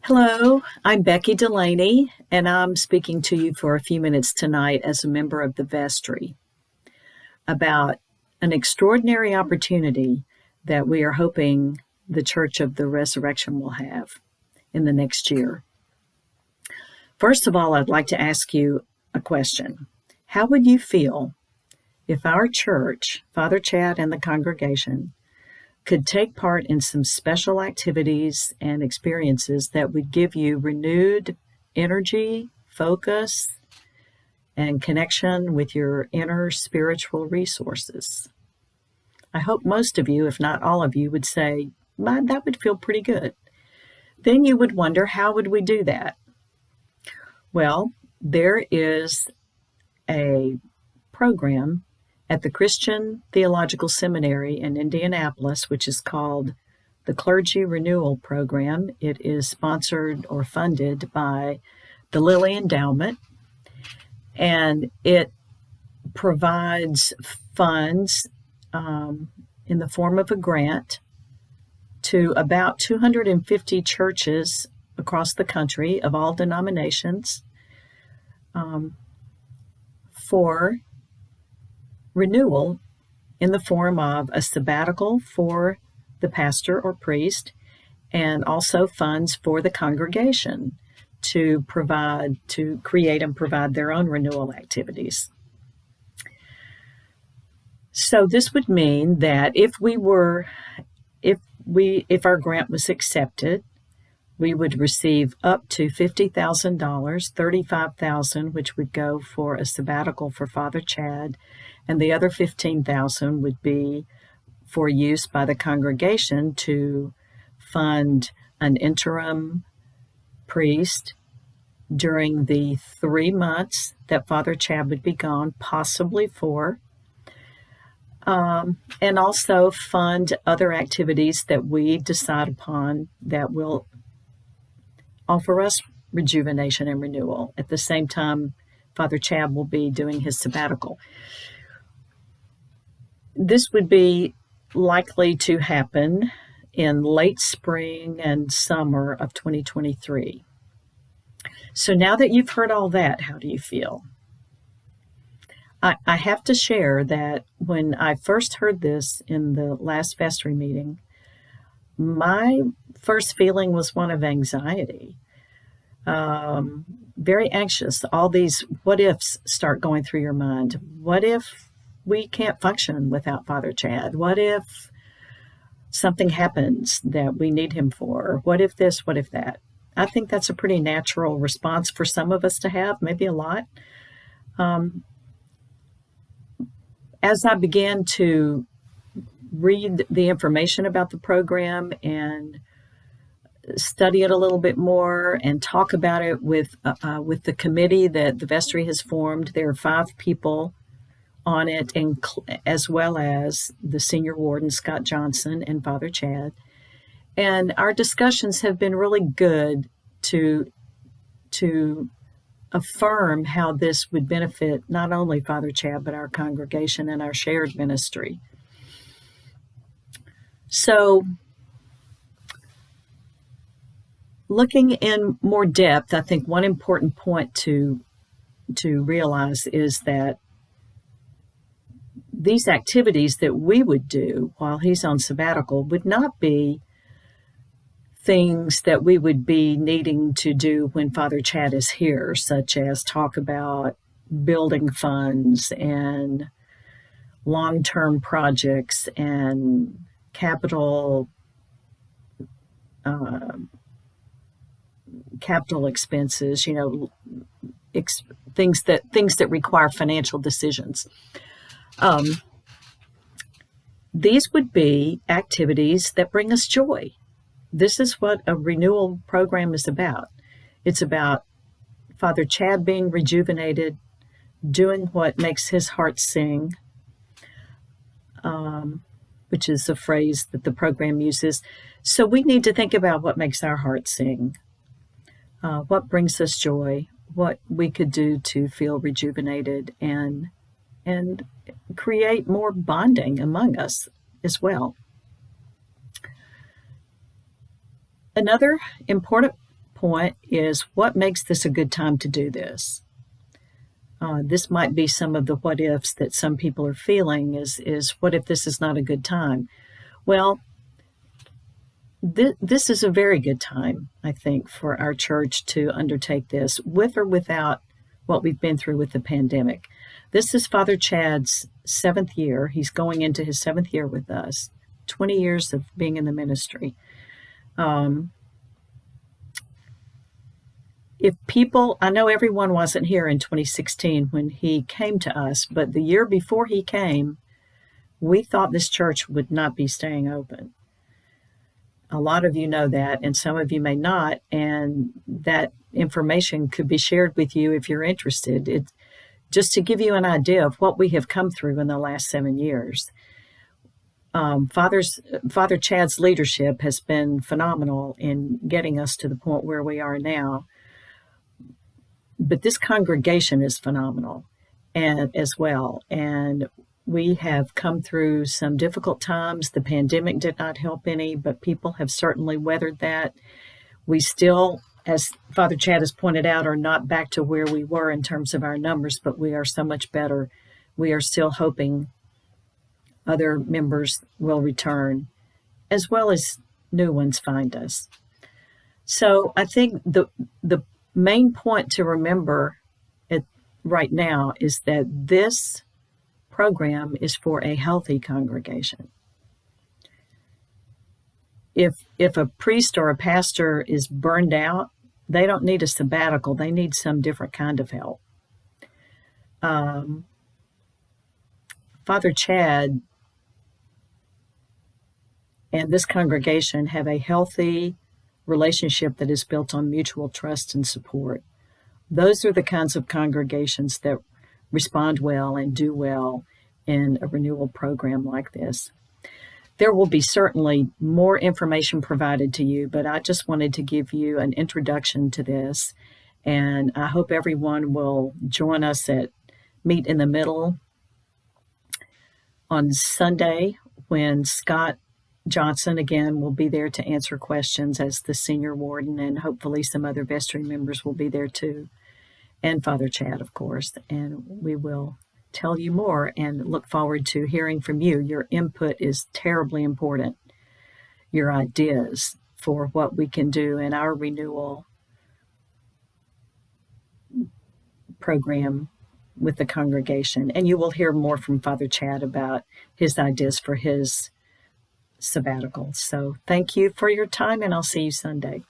Hello, I'm Becky Delaney, and I'm speaking to you for a few minutes tonight as a member of the vestry about an extraordinary opportunity that we are hoping the Church of the Resurrection will have in the next year. First of all, I'd like to ask you a question. How would you feel if our church, Father Chad and the congregation, could take part in some special activities and experiences that would give you renewed energy, focus, and connection with your inner spiritual resources? I hope most of you, if not all of you, would say, that would feel pretty good. Then you would wonder, how would we do that? Well, there is a program at the Christian Theological Seminary in Indianapolis, which is called the Clergy Renewal Program. It is sponsored or funded by the Lilly Endowment, and it provides funds in the form of a grant to about 250 churches across the country of all denominations for renewal in the form of a sabbatical for the pastor or priest, and also funds for the congregation to create and provide their own renewal activities. So this would mean that if our grant was accepted, we would receive up to $50,000, $35,000, which would go for a sabbatical for Father Chad, and the other $15,000 would be for use by the congregation to fund an interim priest during the 3 months that Father Chad would be gone, possibly 4, and also fund other activities that we decide upon that will offer us rejuvenation and renewal. At the same time, Father Chad will be doing his sabbatical. This would be likely to happen in late spring and summer of 2023. So now that you've heard all that, how do you feel? I have to share that when I first heard this in the last vestry meeting, my first feeling was one of anxiety. Very anxious. All these what ifs start going through your mind. What if we can't function without Father Chad? What if something happens that we need him for? What if this? What if that? I think that's a pretty natural response for some of us to have, maybe a lot. As I began to read the information about the program and study it a little bit more and talk about it with the committee that the vestry has formed, there are 5 people on it, and as well as the senior warden, Scott Johnson, and Father Chad. And our discussions have been really good to affirm how this would benefit not only Father Chad, but our congregation and our shared ministry. So, looking in more depth, I think one important point to realize is that these activities that we would do while he's on sabbatical would not be things that we would be needing to do when Father Chad is here, such as talk about building funds and long-term projects and capital expenses, things that require financial decisions. These would be activities that bring us joy. This is what a renewal program is about. It's about Father Chad being rejuvenated, doing what makes his heart sing, which is a phrase that the program uses. So we need to think about what makes our heart sing, what brings us joy, what we could do to feel rejuvenated and create more bonding among us as well. Another important point is what makes this a good time to do this? This might be some of the what ifs that some people are feeling is what if this is not a good time? Well, this is a very good time, I think, for our church to undertake this with or without what we've been through with the pandemic. This is Father Chad's 7th year. He's going into his 7th year with us, 20 years of being in the ministry. If people, I know everyone wasn't here in 2016 when he came to us, but the year before he came, we thought this church would not be staying open. A lot of you know that, and some of you may not, and that information could be shared with you if you're interested. It's just to give you an idea of what we have come through in the last 7 years. Father Chad's leadership has been phenomenal in getting us to the point where we are now. But this congregation is phenomenal as well. And we have come through some difficult times. The pandemic did not help any, but people have certainly weathered that. We still, as Father Chad has pointed out, are not back to where we were in terms of our numbers, but we are so much better. We are still hoping other members will return, as well as new ones find us. So I think the main point to remember right now is that this program is for a healthy congregation. If a priest or a pastor is burned out, they don't need a sabbatical. They need some different kind of help. Father Chad and this congregation have a healthy relationship that is built on mutual trust and support. Those are the kinds of congregations that respond well and do well in a renewal program like this. There will be certainly more information provided to you, but I just wanted to give you an introduction to this, and I hope everyone will join us at Meet in the Middle on Sunday when Scott Johnson, again, will be there to answer questions as the senior warden, and hopefully some other vestry members will be there too, and Father Chad, of course, and we will tell you more and look forward to hearing from you. Your input is terribly important, your ideas for what we can do in our renewal program with the congregation, and you will hear more from Father Chad about his ideas for his sabbatical. So thank you for your time, and I'll see you Sunday.